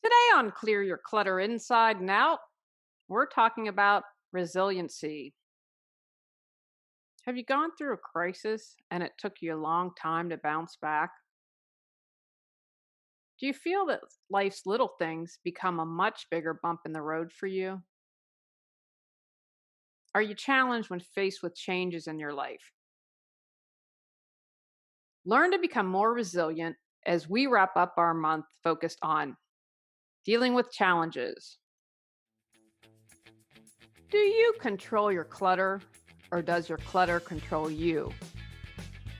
Today on Clear Your Clutter Inside and Out, we're talking about resiliency. Have you gone through a crisis and it took you a long time to bounce back? Do you feel that life's little things become a much bigger bump in the road for you? Are you challenged when faced with changes in your life? Learn to become more resilient as we wrap up our month focused on dealing with challenges. Do you control your clutter or does your clutter control you?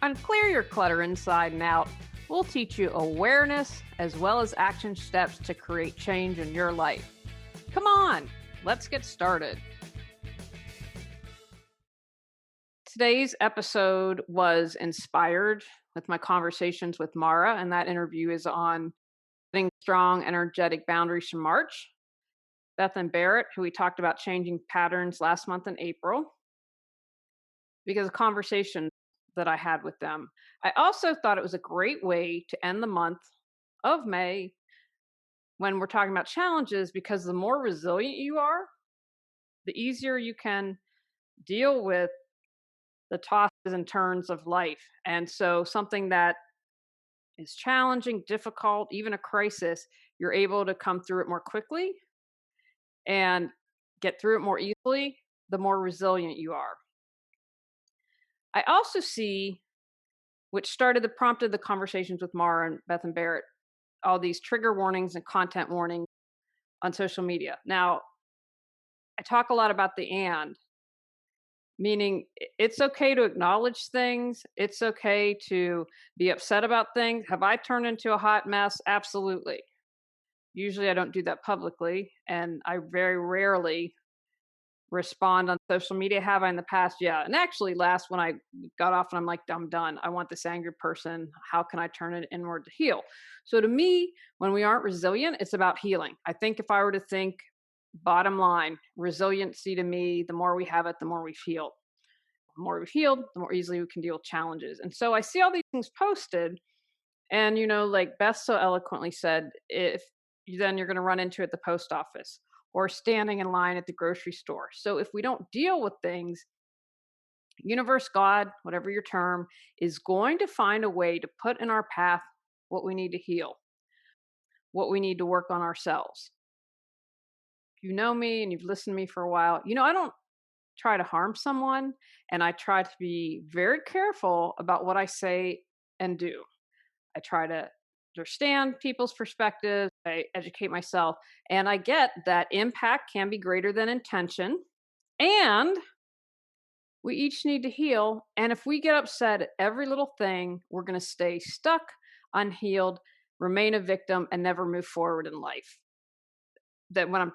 On Clear Your Clutter Inside and Out, we'll teach you awareness as well as action steps to create change in your life. Come on, let's get started. Today's episode was inspired with my conversations with Mara, and that interview is on setting strong, energetic boundaries from March. Beth and Barrett, who we talked about changing patterns last month in April, because of conversations that I had with them. I also thought it was a great way to end the month of May when we're talking about challenges, because the more resilient you are, the easier you can deal with the tosses and turns of life. And so, something that is challenging, difficult, even a crisis, you're able to come through it more quickly and get through it more easily, the more resilient you are. I also see, which prompted the conversations with Mara and Beth and Barrett, all these trigger warnings and content warnings on social media. Now, I talk a lot about the and, meaning it's okay to acknowledge things. It's okay to be upset about things. Have I turned into a hot mess? Absolutely. Usually I don't do that publicly, and I very rarely respond on social media. Have I in the past? Yeah. And actually, last when I got off and I'm like, I'm done. I want this angry person. How can I turn it inward to heal? So to me, when we aren't resilient, it's about healing. I think if I were to think bottom line, resiliency to me, the more we have it, the more we've healed. The more we've healed, the more easily we can deal with challenges. And so I see all these things posted. And, like Beth so eloquently said, if then you're going to run into it at the post office or standing in line at the grocery store. So if we don't deal with things, universe, God, whatever your term, is going to find a way to put in our path what we need to heal, what we need to work on ourselves. If you know me and you've listened to me for a while, I don't try to harm someone, and I try to be very careful about what I say and do. I try to understand people's perspectives. I educate myself, and I get that impact can be greater than intention. And we each need to heal. And if we get upset at every little thing, we're going to stay stuck, unhealed, remain a victim, and never move forward in life. That's what I'm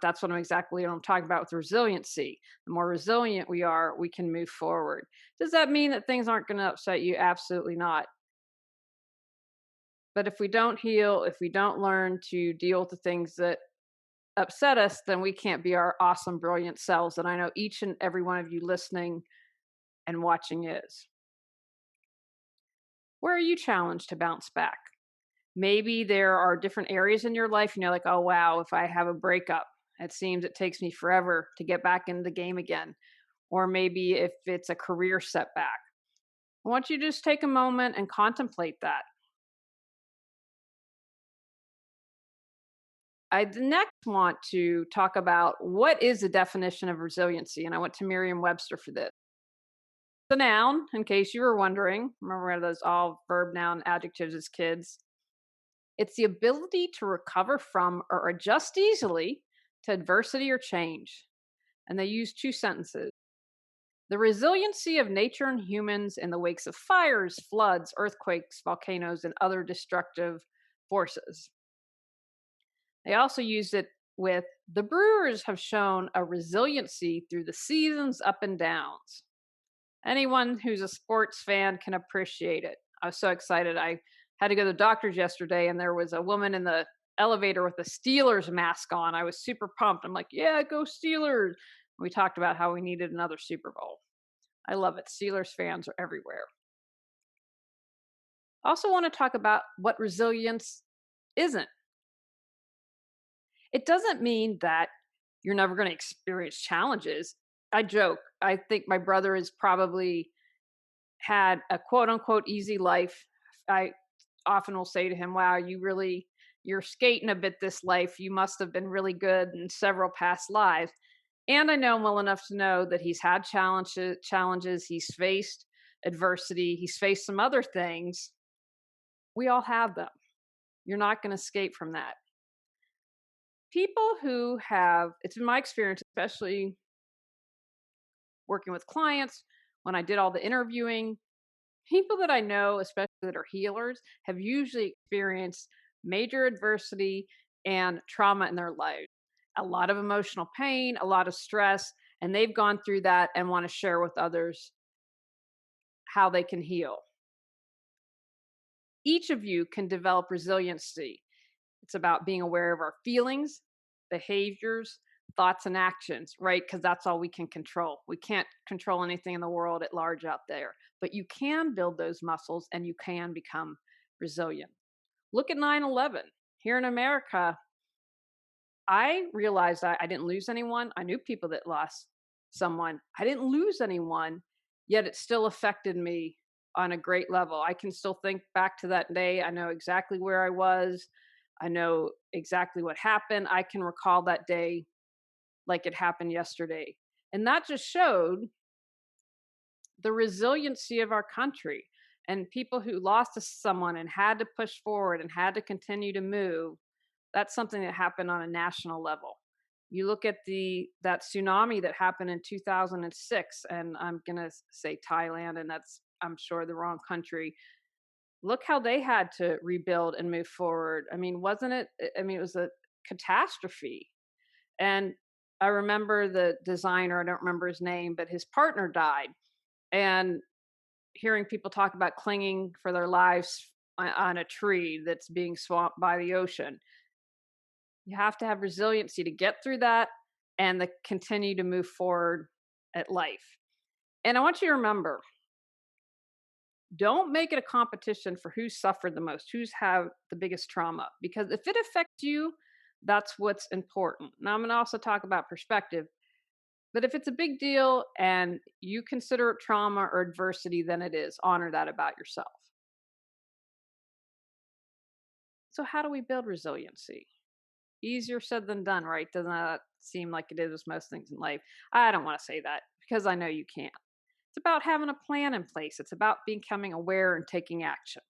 talking about with resiliency. The more resilient we are, we can move forward. Does that mean that things aren't going to upset you? Absolutely not. But if we don't heal, if we don't learn to deal with the things that upset us, then we can't be our awesome, brilliant selves. And I know each and every one of you listening and watching is. Where are you challenged to bounce back? Maybe there are different areas in your life, like, oh, wow, if I have a breakup, it seems it takes me forever to get back in the game again. Or maybe if it's a career setback, I want you to just take a moment and contemplate that. I next want to talk about what is the definition of resiliency, and I went to Merriam-Webster for this. The noun, in case you were wondering, remember those all verb, noun, adjectives as kids? It's the ability to recover from or adjust easily to adversity or change. And they use two sentences. The resiliency of nature and humans in the wakes of fires, floods, earthquakes, volcanoes, and other destructive forces. They also used it with the Brewers have shown a resiliency through the seasons, up and downs. Anyone who's a sports fan can appreciate it. I was so excited. I had to go to the doctor's yesterday, and there was a woman in the elevator with a Steelers mask on. I was super pumped. I'm like, yeah, go Steelers. We talked about how we needed another Super Bowl. I love it. Steelers fans are everywhere. I also want to talk about what resilience isn't. It doesn't mean that you're never going to experience challenges. I joke. I think my brother has probably had a quote unquote easy life. I often will say to him, wow, you're skating a bit this life. You must have been really good in several past lives. And I know him well enough to know that he's had challenges, he's faced adversity, he's faced some other things. We all have them. You're not going to escape from that. People who have, it's been my experience, especially working with clients, when I did all the interviewing, people that I know, especially that are healers, have usually experienced major adversity and trauma in their life. A lot of emotional pain, a lot of stress, and they've gone through that and want to share with others how they can heal. Each of you can develop resiliency. It's about being aware of our feelings, behaviors, thoughts, and actions, right? Because that's all we can control. We can't control anything in the world at large out there, but you can build those muscles and you can become resilient. Look at 9/11 here in America. I realized I didn't lose anyone. I knew people that lost someone. I didn't lose anyone, yet it still affected me on a great level. I can still think back to that day. I know exactly where I was. I know exactly what happened. I can recall that day like it happened yesterday. And that just showed the resiliency of our country and people who lost someone and had to push forward and had to continue to move. That's something that happened on a national level. You look at that tsunami that happened in 2006, and I'm going to say Thailand, and that's, I'm sure, the wrong country. Look how they had to rebuild and move forward. I mean, wasn't it? I mean, it was a catastrophe. And I remember the designer, I don't remember his name, but his partner died. And hearing people talk about clinging for their lives on a tree that's being swamped by the ocean. You have to have resiliency to get through that and to continue to move forward at life. And I want you to remember, don't make it a competition for who's suffered the most, who's have the biggest trauma, because if it affects you, that's what's important. Now, I'm going to also talk about perspective, but if it's a big deal and you consider it trauma or adversity, then it is. Honor that about yourself. So, how do we build resiliency? Easier said than done, right? Doesn't that seem like it is with most things in life? I don't want to say that because I know you can't. It's about having a plan in place. It's about becoming aware and taking action.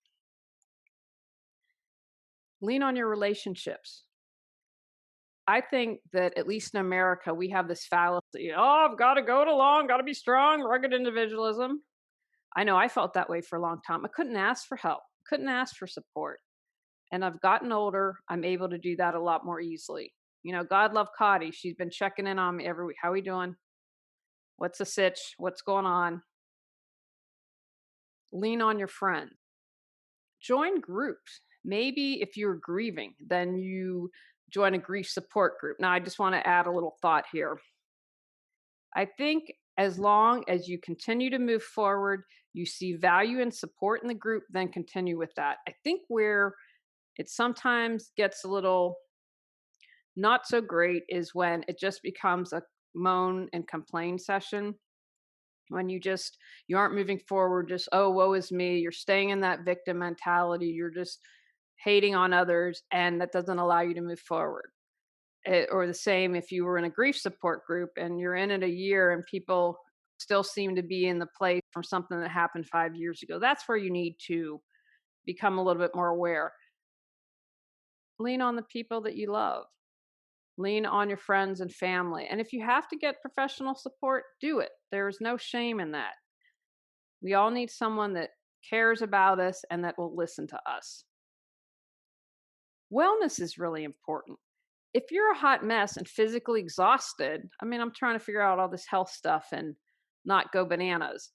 Lean on your relationships. I think that at least in America, we have this fallacy. Oh, I've got to go it alone, got to be strong, rugged individualism. I know I felt that way for a long time. I couldn't ask for help, couldn't ask for support. And I've gotten older. I'm able to do that a lot more easily. You know, God love Cotty. She's been checking in on me every week. How we doing? What's the sitch? What's going on? Lean on your friends. Join groups. Maybe if you're grieving, then you join a grief support group. Now, I just want to add a little thought here. I think as long as you continue to move forward, you see value and support in the group, then continue with that. I think where it sometimes gets a little not so great is when it just becomes a moan and complain session. When you aren't moving forward, just, oh, woe is me. You're staying in that victim mentality. You're just hating on others, and that doesn't allow you to move forward. Or the same if you were in a grief support group and you're in it a year and people still seem to be in the place from something that happened 5 years ago. That's where you need to become a little bit more aware. Lean on the people that you love. Lean on your friends and family. And if you have to get professional support, do it. There is no shame in that. We all need someone that cares about us and that will listen to us. Wellness is really important. If you're a hot mess and physically exhausted, I mean, I'm trying to figure out all this health stuff and not go bananas.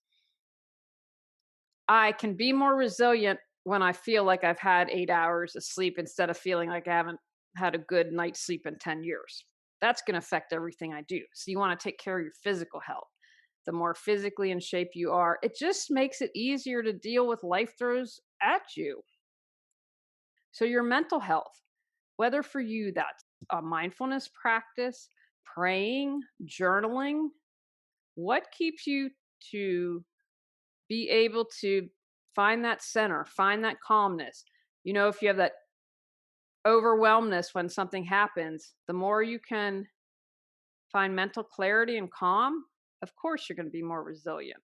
I can be more resilient when I feel like I've had 8 hours of sleep instead of feeling like I haven't had a good night's sleep in 10 years. That's going to affect everything I do. So you want to take care of your physical health. The more physically in shape you are, it just makes it easier to deal with life throws at you. So your mental health, whether for you that's a mindfulness practice, praying, journaling. What keeps you to be able to find that center, find that calmness? If you have that overwhelmness when something happens, the more you can find mental clarity and calm, of course, you're going to be more resilient.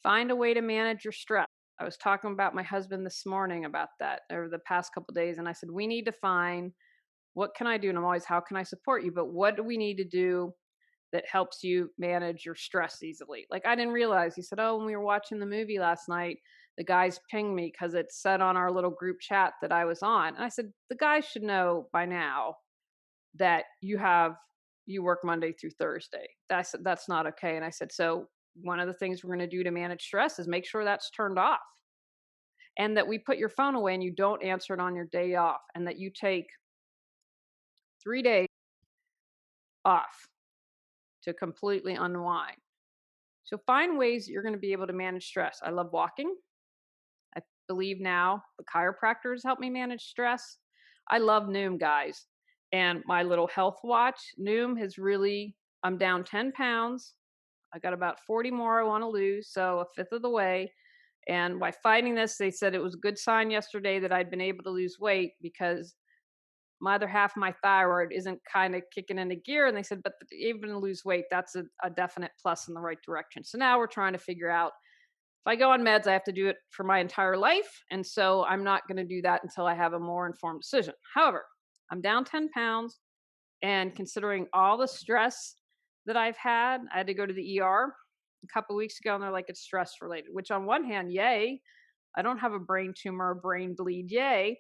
Find a way to manage your stress. I was talking about my husband this morning about that over the past couple of days, and I said, we need to find what can I do? And I'm always, how can I support you? But what do we need to do that helps you manage your stress easily? Like, I didn't realize, he said, oh, when we were watching the movie last night, the guys pinged me because it said on our little group chat that I was on. And I said, the guys should know by now that you work Monday through Thursday. That's not okay. And I said, so one of the things we're going to do to manage stress is make sure that's turned off, and that we put your phone away and you don't answer it on your day off, and that you take 3 days off to completely unwind. So find ways that you're going to be able to manage stress. I love walking. I believe now the chiropractors help me manage stress. I love Noom, guys. And my little health watch, Noom I'm down 10 pounds. I got about 40 more I want to lose, so a fifth of the way. And by fighting this, they said it was a good sign yesterday that I'd been able to lose weight, because my other half of my thyroid isn't kind of kicking into gear. And they said, but even to lose weight, that's a definite plus in the right direction. So now we're trying to figure out, if I go on meds, I have to do it for my entire life. And so I'm not going to do that until I have a more informed decision. However, I'm down 10 pounds. And considering all the stress that I had to go to the ER a couple of weeks ago, and they're like, it's stress related, which on one hand, yay, I don't have a brain tumor or brain bleed, yay.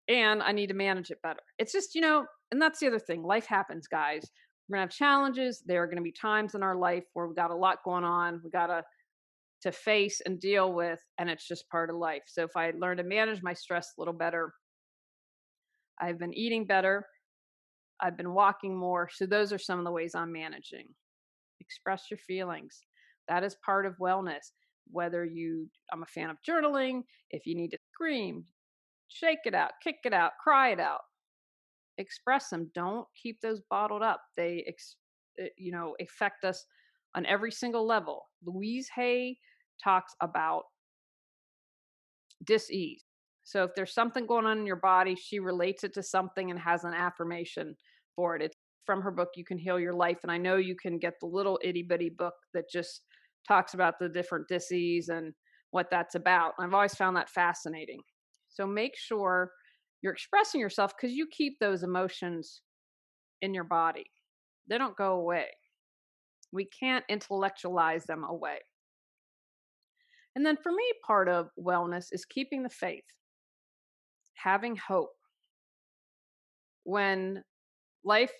And I need to manage it better. It's just, and that's the other thing. Life happens, guys. We're going to have challenges. There are going to be times in our life where we've got a lot going on. We got to face and deal with, and it's just part of life. So if I learn to manage my stress a little better, I've been eating better, I've been walking more. So those are some of the ways I'm managing. Express your feelings. That is part of wellness. I'm a fan of journaling. If you need to scream, shake it out, kick it out, cry it out, express them. Don't keep those bottled up. They affect us on every single level. Louise Hay talks about dis-ease. So if there's something going on in your body, she relates it to something and has an affirmation for it. It's from her book, You Can Heal Your Life. And I know you can get the little itty bitty book that just talks about the different dis-ease and what that's about. And I've always found that fascinating. So make sure you're expressing yourself, because you keep those emotions in your body. They don't go away. We can't intellectualize them away. And then for me, part of wellness is keeping the faith, having hope. When life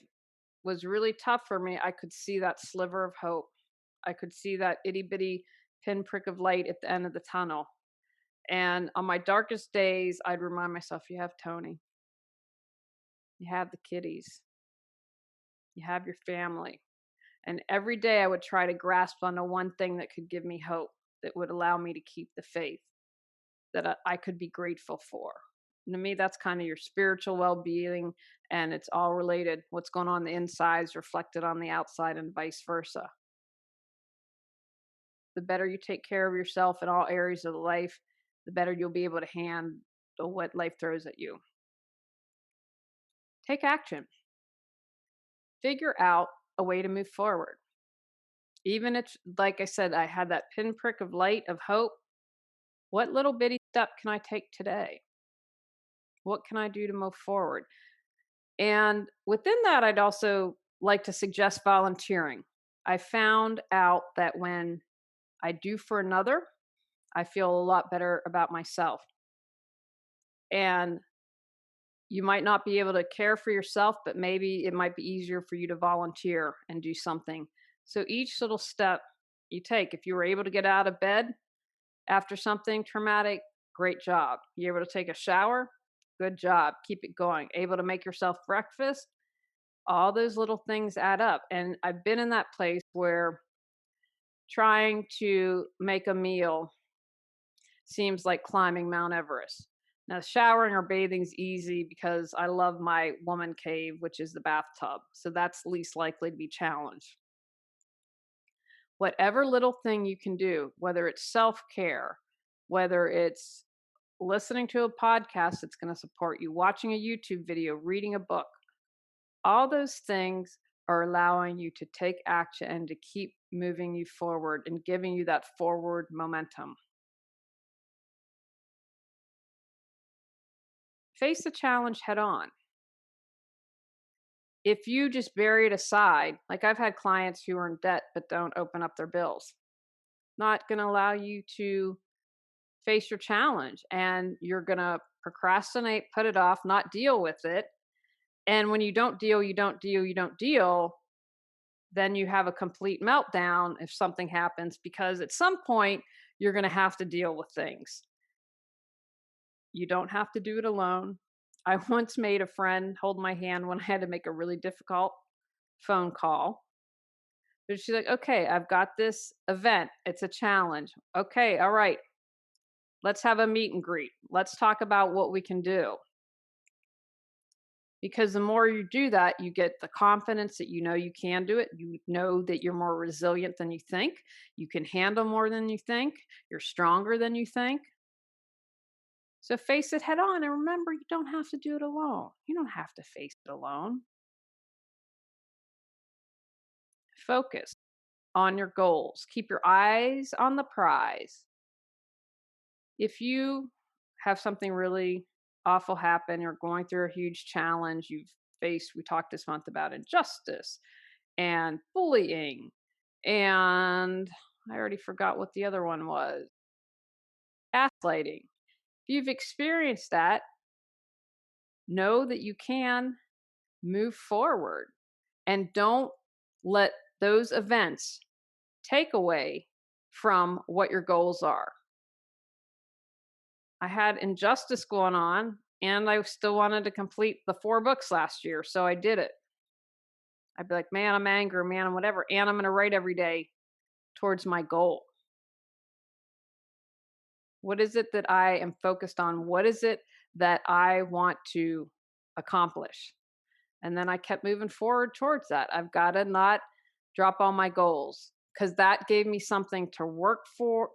was really tough for me, I could see that sliver of hope. I could see that itty bitty pinprick of light at the end of the tunnel. And on my darkest days, I'd remind myself, you have Tony, you have the kiddies, you have your family. And every day I would try to grasp onto one thing that could give me hope, that would allow me to keep the faith, that I could be grateful for. And to me, that's kind of your spiritual well-being, and it's all related. What's going on the inside is reflected on the outside, and vice versa. The better you take care of yourself in all areas of life, the better you'll be able to handle what life throws at you. Take action. Figure out a way to move forward. Even if, like I said, I had that pinprick of light of hope, what little bitty step can I take today? What can I do to move forward? And within that, I'd also like to suggest volunteering. I found out that when I do for another, I feel a lot better about myself. And you might not be able to care for yourself, but maybe it might be easier for you to volunteer and do something. So each little step you take, if you were able to get out of bed after something traumatic, great job. You're able to take a shower, good job. Keep it going. Able to make yourself breakfast, all those little things add up. And I've been in that place where trying to make a meal seems like climbing Mount Everest. Now, showering or bathing's easy because I love my woman cave, which is the bathtub. So that's least likely to be challenged. Whatever little thing you can do, whether it's self care, whether it's listening to a podcast that's going to support you, watching a YouTube video, reading a book, all those things are allowing you to take action and to keep moving you forward and giving you that forward momentum. Face the challenge head on. If you just bury it aside, like I've had clients who are in debt but don't open up their bills, not going to allow you to face your challenge, and you're going to procrastinate, put it off, not deal with it. And when you don't deal, then you have a complete meltdown if something happens, because at some point you're going to have to deal with things. You don't have to do it alone. I once made a friend hold my hand when I had to make a really difficult phone call. But she's like, okay, I've got this event. It's a challenge. Okay, all right. Let's have a meet and greet. Let's talk about what we can do. Because the more you do that, you get the confidence that you know you can do it. You know that you're more resilient than you think. You can handle more than you think. You're stronger than you think. So face it head on, and remember, you don't have to do it alone. You don't have to face it alone. Focus on your goals. Keep your eyes on the prize. If you have something really awful happen, you're going through a huge challenge, we talked this month about injustice and bullying, and I already forgot what the other one was, gaslighting. If you've experienced that, know that you can move forward, and don't let those events take away from what your goals are. I had injustice going on, and I still wanted to complete the 4 books last year, so I did it. I'd be like, man, I'm angry, man, I'm whatever, and I'm going to write every day towards my goal. What is it that I am focused on? What is it that I want to accomplish? And then I kept moving forward towards that. I've got to not drop all my goals, because that gave me something to work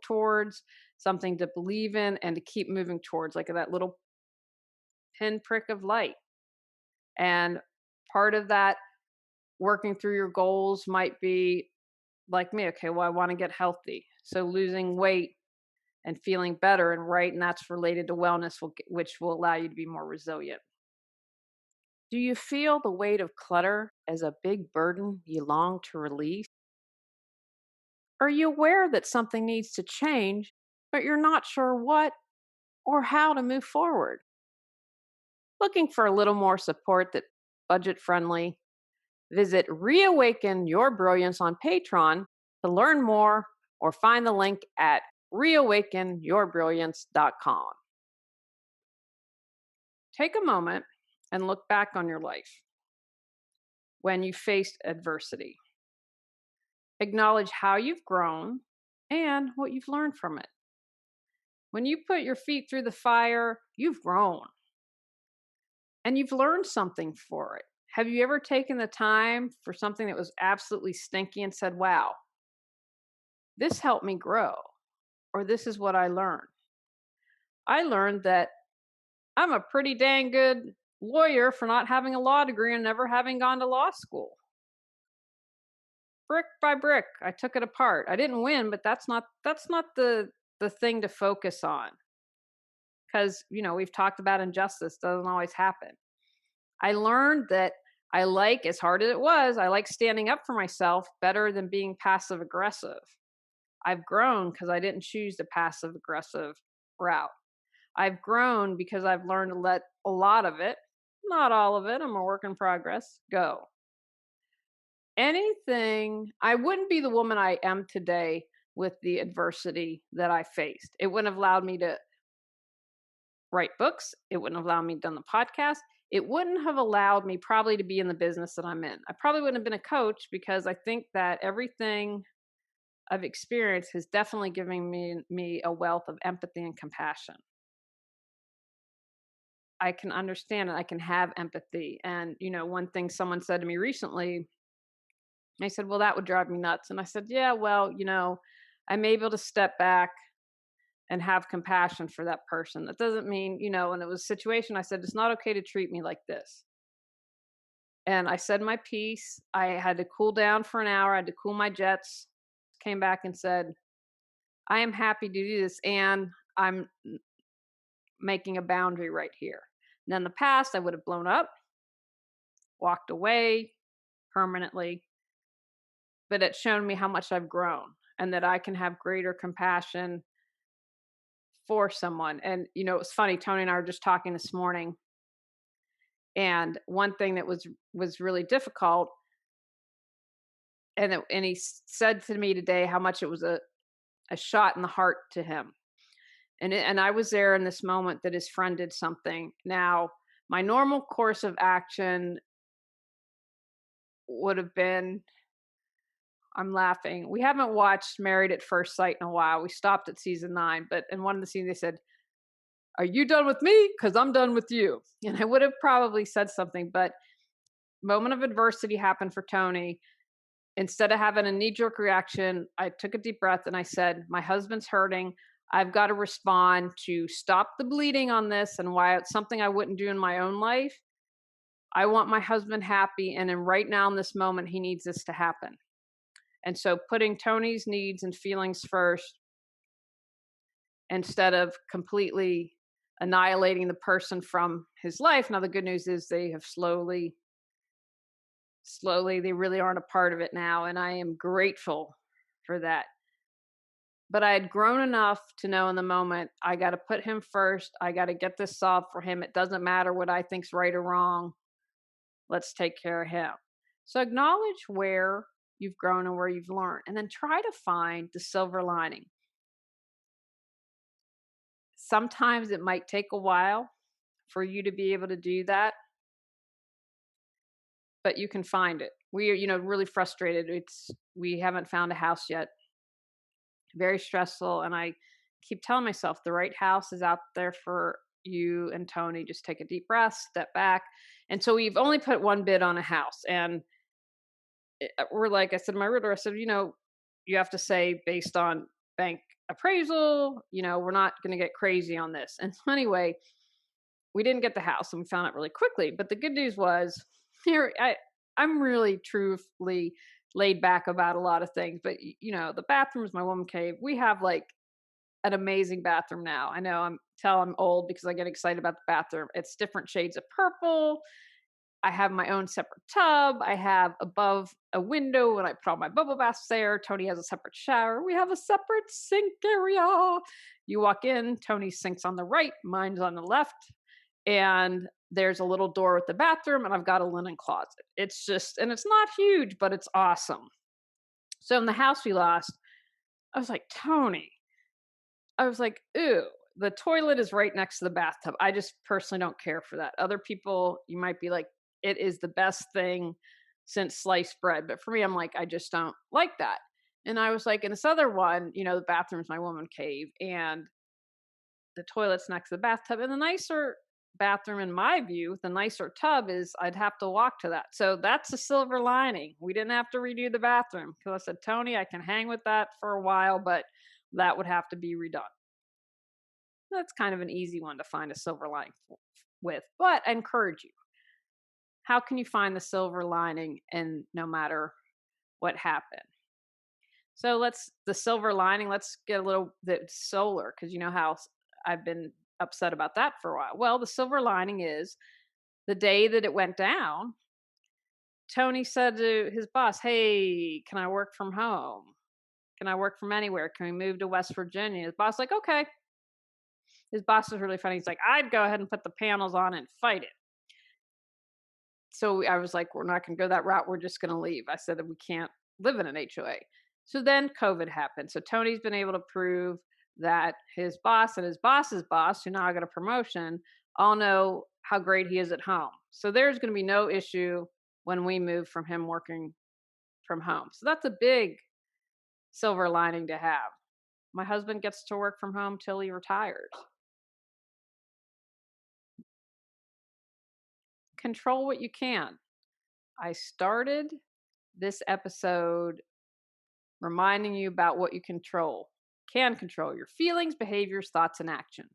towards, something to believe in, and to keep moving towards, like that little pinprick of light. And part of that working through your goals might be like me. Okay, well, I want to get healthy. So losing weight and feeling better and right, and that's related to wellness, which will allow you to be more resilient. Do you feel the weight of clutter as a big burden you long to release? Are you aware that something needs to change, but you're not sure what or how to move forward? Looking for a little more support that's budget friendly? Visit Reawaken Your Brilliance on Patreon to learn more, or find the link at reawakenyourbrilliance.com. Take a moment and look back on your life when you faced adversity. Acknowledge how you've grown and what you've learned from it. When you put your feet through the fire, you've grown and you've learned something for it. Have you ever taken the time for something that was absolutely stinky and said, wow, this helped me grow, or this is what I learned? I learned that I'm a pretty dang good lawyer for not having a law degree and never having gone to law school. Brick by brick, I took it apart. I didn't win, but that's not the thing to focus on, because we've talked about injustice doesn't always happen. I learned that I like, as hard as it was, I like standing up for myself better than being passive aggressive. I've grown because I didn't choose the passive aggressive route. I've grown because I've learned to let a lot of it, not all of it, I'm a work in progress, go. I wouldn't be the woman I am today with the adversity that I faced. It wouldn't have allowed me to write books. It wouldn't have allowed me to do the podcast. It wouldn't have allowed me probably to be in the business that I'm in. I probably wouldn't have been a coach, because I think that everything I've experienced has definitely given me a wealth of empathy and compassion. I can understand and I can have empathy. And, one thing someone said to me recently, I said, well, that would drive me nuts. And I said, yeah, well, I'm able to step back and have compassion for that person. That doesn't mean, and it was a situation, I said, it's not okay to treat me like this. And I said my piece. I had to cool down for an hour. I had to cool my jets. Came back and said, I am happy to do this. And I'm making a boundary right here. Now, in the past, I would have blown up, walked away permanently, but it's shown me how much I've grown and that I can have greater compassion for someone. And, it was funny. Tony and I were just talking this morning. And one thing that was really difficult, and he said to me today how much it was a shot in the heart to him. And I was there in this moment that his friend did something. Now, my normal course of action would have been, I'm laughing. We haven't watched Married at First Sight in a while. We stopped at season 9, but in one of the scenes they said, "Are you done with me? Because I'm done with you." And I would have probably said something, but moment of adversity happened for Tony. Instead of having a knee-jerk reaction, I took a deep breath and I said, my husband's hurting. I've got to respond to stop the bleeding on this, and why it's something I wouldn't do in my own life. I want my husband happy, and in right now in this moment, he needs this to happen. And so putting Tony's needs and feelings first instead of completely annihilating the person from his life. Now, the good news is they have slowly, they really aren't a part of it now. And I am grateful for that. But I had grown enough to know in the moment, I got to put him first. I got to get this solved for him. It doesn't matter what I think's right or wrong. Let's take care of him. So acknowledge where you've grown and where you've learned, and then try to find the silver lining. Sometimes it might take a while for you to be able to do that, but you can find it. We are, really frustrated. We haven't found a house yet. Very stressful. And I keep telling myself the right house is out there for you and Tony. Just take a deep breath, step back. And so we've only put one bid on a house. And we're like, I said to my realtor, I said, you have to say based on bank appraisal, we're not going to get crazy on this. And so anyway, we didn't get the house and we found it really quickly. But the good news was here, I'm really truthfully laid back about a lot of things, but the bathroom is my woman cave. We have like an amazing bathroom now. I know I'm old because I get excited about the bathroom. It's different shades of purple. I have my own separate tub. I have above a window when I put all my bubble baths there. Tony has a separate shower. We have a separate sink area. You walk in, Tony's sink's on the right, mine's on the left. And there's a little door with the bathroom, and I've got a linen closet. It's just, and it's not huge, but it's awesome. So in the house we lost, I was like, Tony, ooh, the toilet is right next to the bathtub. I just personally don't care for that. Other people, you might be like, it is the best thing since sliced bread. But for me, I'm like, I just don't like that. And I was like, in this other one, the bathroom's my woman cave, and the toilet's next to the bathtub. And the nicer bathroom, in my view, the nicer tub is I'd have to walk to that. So that's a silver lining. We didn't have to redo the bathroom because I said, Tony, I can hang with that for a while, but that would have to be redone. That's kind of an easy one to find a silver lining with, but I encourage you. How can you find the silver lining in no matter what happened? So the silver lining, let's get a little bit solar, because you know how I've been upset about that for a while. Well, the silver lining is the day that it went down, Tony said to his boss, hey, can I work from home? Can I work from anywhere? Can we move to West Virginia? His boss like, okay. His boss is really funny. He's like, I'd go ahead and put the panels on and fight it. So I was like, we're not going to go that route. We're just going to leave. I said that we can't live in an HOA. So then COVID happened. So Tony's been able to prove that his boss and his boss's boss, who now got a promotion, all know how great he is at home. So there's going to be no issue when we move from him working from home. So that's a big silver lining to have. My husband gets to work from home till he retires. Control what you can. I started this episode reminding you about what you can control your feelings, behaviors, thoughts, and action.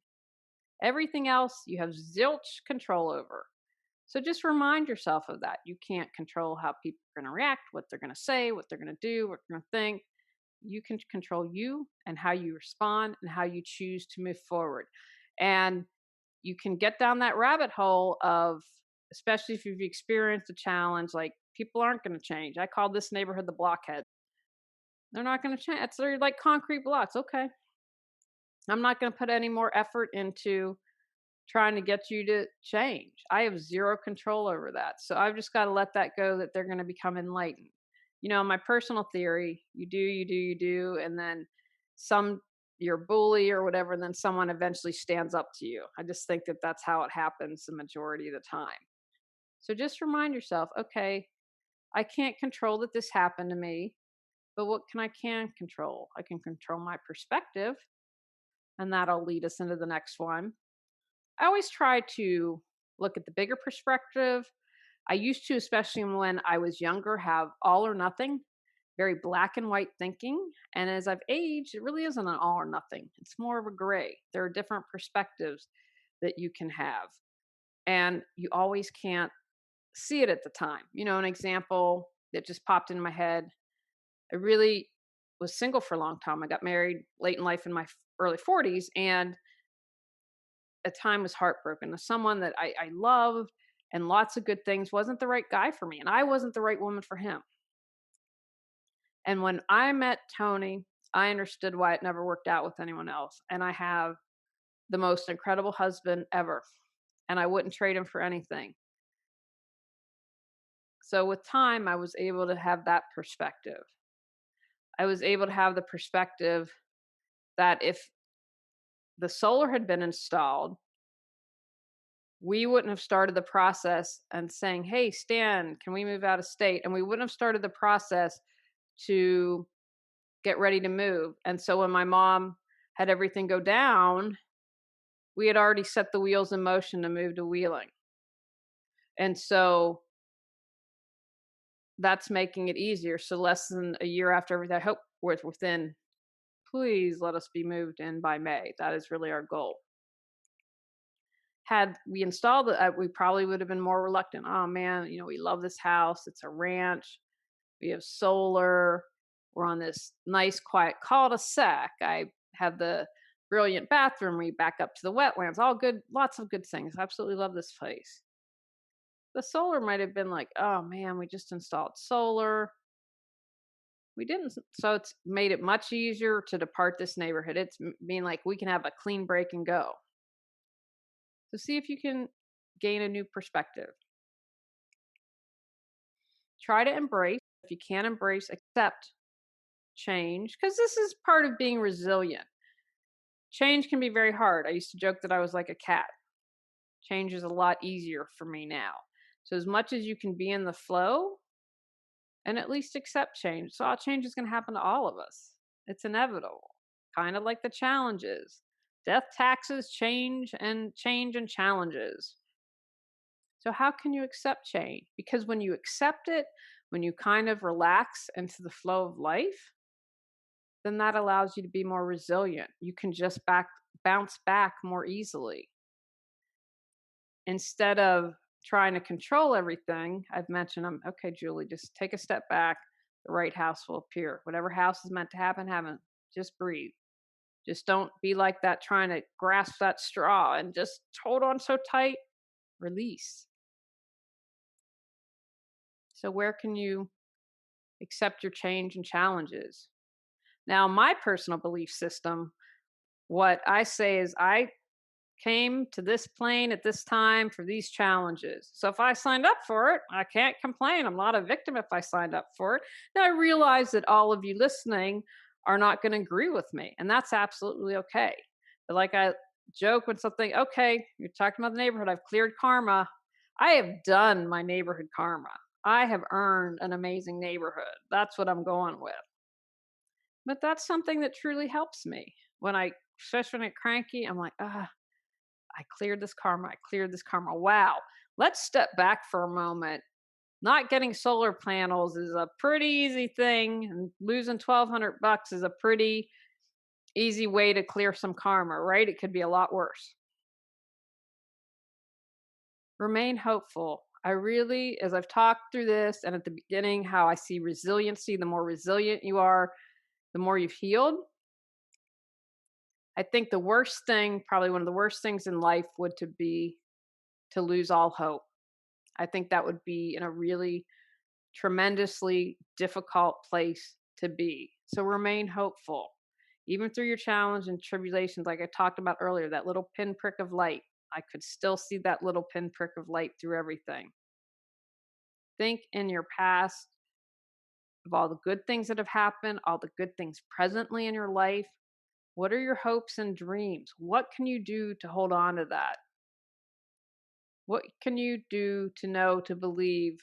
Everything else you have zilch control over. So just remind yourself of that. You can't control how people are going to react, what they're going to say, what they're going to do, what they're going to think. You can control you and how you respond and how you choose to move forward. And you can get down that rabbit hole of, especially if you've experienced a challenge, like people aren't going to change. I call this neighborhood the blockhead. They're not going to change. They're like concrete blocks. Okay. I'm not going to put any more effort into trying to get you to change. I have zero control over that. So I've just got to let that go, that they're going to become enlightened. My personal theory, you do, you do, you do, and then you're a bully or whatever, and then someone eventually stands up to you. I just think that that's how it happens the majority of the time. So just remind yourself, okay, I can't control that this happened to me, but what can control? I can control my perspective, and that'll lead us into the next one. I always try to look at the bigger perspective. I used to, especially when I was younger, have all or nothing, very black and white thinking. And as I've aged, it really isn't an all or nothing. It's more of a gray. There are different perspectives that you can have. And you always can't see it at the time. An example that just popped into my head. I really was single for a long time. I got married late in life in my early 40s, and a time was heartbroken. Someone that I loved and lots of good things wasn't the right guy for me, and I wasn't the right woman for him. And when I met Tony, I understood why it never worked out with anyone else. And I have the most incredible husband ever, and I wouldn't trade him for anything. So with time, I was able to have that perspective. I was able to have the perspective that if the solar had been installed, we wouldn't have started the process and saying, hey, Stan, can we move out of state? And we wouldn't have started the process to get ready to move. And so when my mom had everything go down, we had already set the wheels in motion to move to Wheeling. And so that's making it easier. So less than a year after everything, I hope we're within, please let us be moved in by May. That is really our goal. Had we installed it, we probably would have been more reluctant. Oh man, we love this house. It's a ranch. We have solar. We're on this nice, quiet cul-de-sac. I have the brilliant bathroom. We back up to the wetlands. All good, lots of good things. I absolutely love this place. The solar might have been like, oh man, we just installed solar. We didn't. So it's made it much easier to depart this neighborhood. It's being like, we can have a clean break and go. So see if you can gain a new perspective. Try to embrace. If you can't embrace, accept change, because this is part of being resilient. Change can be very hard. I used to joke that I was like a cat. Change is a lot easier for me now. So as much as you can be in the flow and at least accept change. So all change is going to happen to all of us. It's inevitable, kind of like the challenges. Death, taxes, change and challenges. So how can you accept change? Because when you accept it, when you kind of relax into the flow of life, then that allows you to be more resilient. You can just bounce back more easily. Instead of trying to control everything, I've mentioned, okay, Julie, just take a step back. The right house will appear. Whatever house is meant to happen. Just breathe. Just don't be like that, trying to grasp that straw and just hold on so tight. Release. So where can you accept your change and challenges? Now, my personal belief system, what I say is I came to this plane at this time for these challenges. So if I signed up for it, I can't complain. I'm not a victim if I signed up for it. Now, I realize that all of you listening are not going to agree with me, and that's absolutely okay. But like I joke when something, okay, you're talking about the neighborhood, I've cleared karma. I have done my neighborhood karma. I have earned an amazing neighborhood. That's what I'm going with. But that's something that truly helps me. Especially when I get cranky, I'm like, I cleared this karma. I cleared this karma. Wow. let's step back for a moment. Not getting solar panels is a pretty easy thing, and losing $1,200 is a pretty easy way to clear some karma, right? It could be a lot worse. Remain hopeful. I really, as I've talked through this and at the beginning, how I see resiliency, the more resilient you are, the more you've healed. I think the worst thing, probably one of the worst things in life, would to be to lose all hope. I think that would be in a really tremendously difficult place to be. So remain hopeful. Even through your challenge and tribulations, like I talked about earlier, that little pinprick of light, I could still see that little pinprick of light through everything. Think in your past of all the good things that have happened, all the good things presently in your life. What are your hopes and dreams? What can you do to hold on to that? What can you do to know, to believe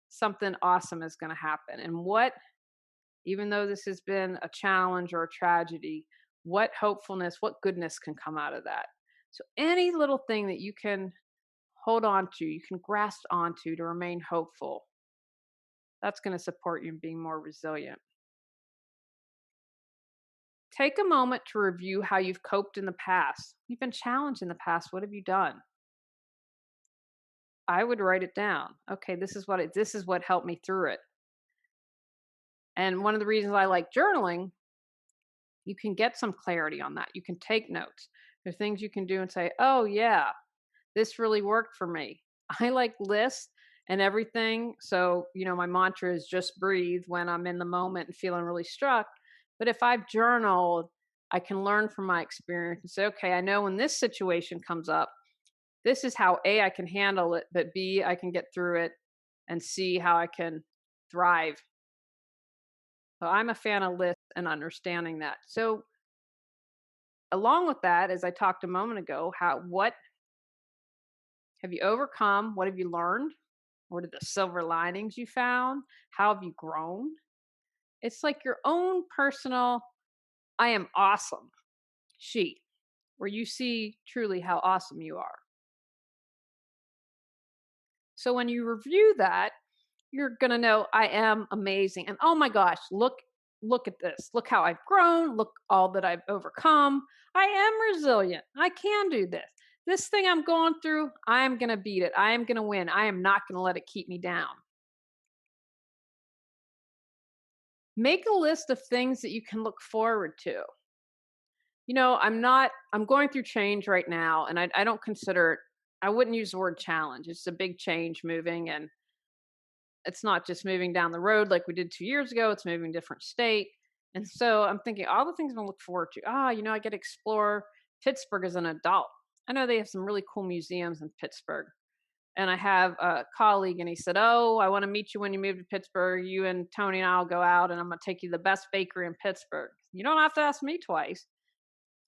something awesome is going to happen? And what, even though this has been a challenge or a tragedy, what hopefulness, what goodness can come out of that? So, any little thing that you can hold on to, you can grasp onto to remain hopeful, that's going to support you in being more resilient. Take a moment to review how you've coped in the past. You've been challenged in the past. What have you done? I would write it down. Okay, this is what helped me through it. And one of the reasons I like journaling, you can get some clarity on that. You can take notes. There are things you can do and say, "Oh yeah, this really worked for me." I like lists and everything. So, my mantra is just breathe when I'm in the moment and feeling really struck. But if I've journaled, I can learn from my experience and say, okay, I know when this situation comes up, this is how A, I can handle it, but B, I can get through it, and C, how I can thrive. So I'm a fan of lists and understanding that. So along with that, as I talked a moment ago, what have you overcome? What have you learned? What are the silver linings you found? How have you grown? It's like your own personal I am awesome sheet where you see truly how awesome you are. So when you review that, you're going to know I am amazing. And oh my gosh, look at this. Look how I've grown. Look all that I've overcome. I am resilient. I can do this. This thing I'm going through, I'm going to beat it. I am going to win. I am not going to let it keep me down. Make a list of things that you can look forward to. I'm going through change right now, and I don't consider it, I wouldn't use the word challenge. It's a big change moving, and it's not just moving down the road like we did 2 years ago, it's moving different state. And so I'm thinking all the things I'm gonna look forward to. I get to explore Pittsburgh as an adult. I know they have some really cool museums in Pittsburgh. And I have a colleague, and he said, "Oh, I want to meet you when you move to Pittsburgh. You and Tony and I'll go out, and I'm going to take you to the best bakery in Pittsburgh." You don't have to ask me twice.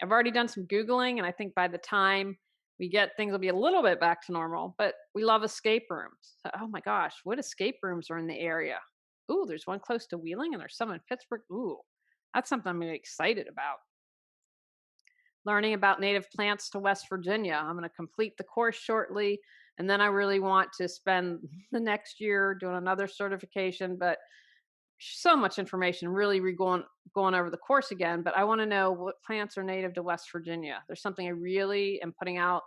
I've already done some Googling, and I think by the time we get things will be a little bit back to normal, but we love escape rooms. So, oh my gosh, what escape rooms are in the area? Ooh, there's one close to Wheeling and there's some in Pittsburgh. Ooh, that's something I'm really excited about. Learning about native plants to West Virginia. I'm going to complete the course shortly, and then I really want to spend the next year doing another certification, but so much information, really going over the course again. But I want to know what plants are native to West Virginia. There's something I really am putting out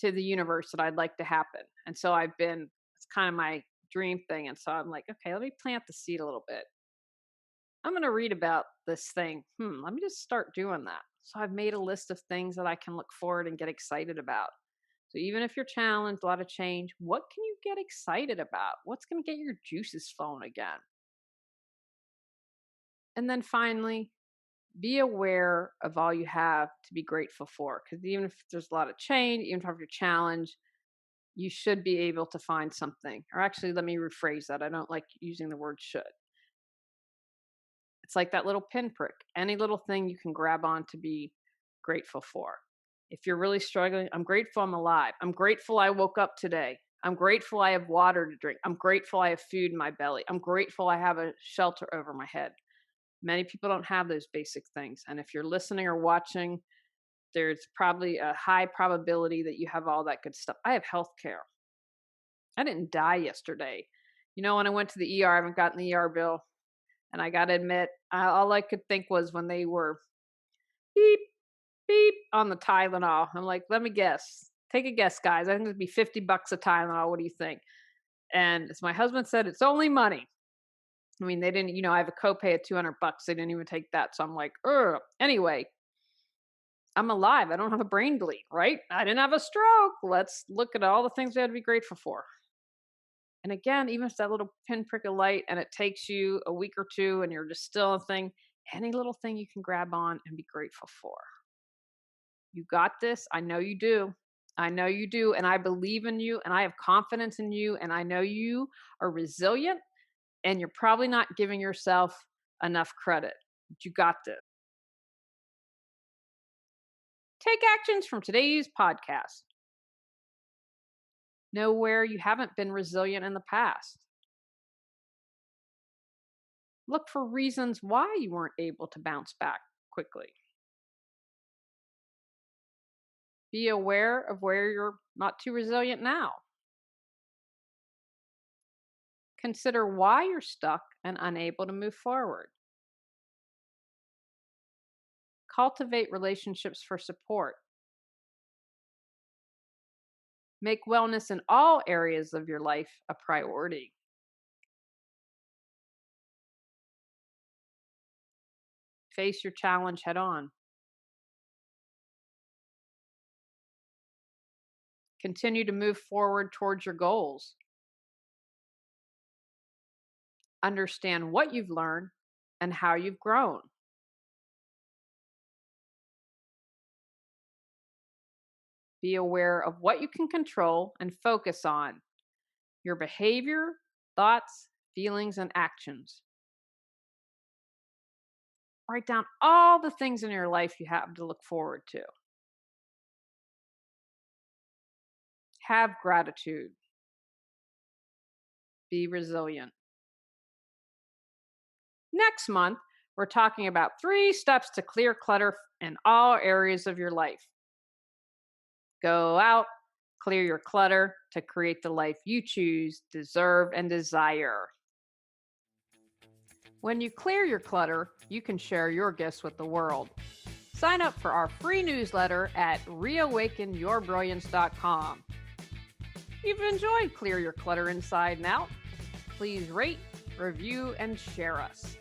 to the universe that I'd like to happen. And so it's kind of my dream thing. And so I'm like, okay, let me plant the seed a little bit. I'm going to read about this thing. Let me just start doing that. So I've made a list of things that I can look forward and get excited about. So even if you're challenged, a lot of change, what can you get excited about? What's going to get your juices flowing again? And then finally, be aware of all you have to be grateful for. Because even if there's a lot of change, even if you're challenged, you should be able to find something. Or actually, let me rephrase that. I don't like using the word should. It's like that little pinprick. Any little thing you can grab on to be grateful for. If you're really struggling, I'm grateful I'm alive. I'm grateful I woke up today. I'm grateful I have water to drink. I'm grateful I have food in my belly. I'm grateful I have a shelter over my head. Many people don't have those basic things. And if you're listening or watching, there's probably a high probability that you have all that good stuff. I have health care. I didn't die yesterday. When I went to the ER, I haven't gotten the ER bill. And I got to admit, all I could think was when they were beep, beep on the Tylenol. I'm like, let me guess. Take a guess, guys. I think it'd be $50 a Tylenol. What do you think? And as my husband said, it's only money. I mean, they didn't, I have a copay of $200. They didn't even take that. So I'm like, ugh. Anyway, I'm alive. I don't have a brain bleed, right? I didn't have a stroke. Let's look at all the things we had to be grateful for. And again, even if it's that little pinprick of light and it takes you a week or two and you're just still a thing, any little thing you can grab on and be grateful for. You got this. I know you do. I know you do. And I believe in you and I have confidence in you. And I know you are resilient and you're probably not giving yourself enough credit. But you got this. Take actions from today's podcast. Know where you haven't been resilient in the past. Look for reasons why you weren't able to bounce back quickly. Be aware of where you're not too resilient now. Consider why you're stuck and unable to move forward. Cultivate relationships for support. Make wellness in all areas of your life a priority. Face your challenge head on. Continue to move forward towards your goals. Understand what you've learned and how you've grown. Be aware of what you can control and focus on your behavior, thoughts, feelings, and actions. Write down all the things in your life you have to look forward to. Have gratitude. Be resilient. Next month, we're talking about 3 steps to clear clutter in all areas of your life. Go out, clear your clutter to create the life you choose, deserve, and desire. When you clear your clutter, you can share your gifts with the world. Sign up for our free newsletter at reawakenyourbrilliance.com. If you've enjoyed Clear Your Clutter Inside and Out, please rate, review, and share us.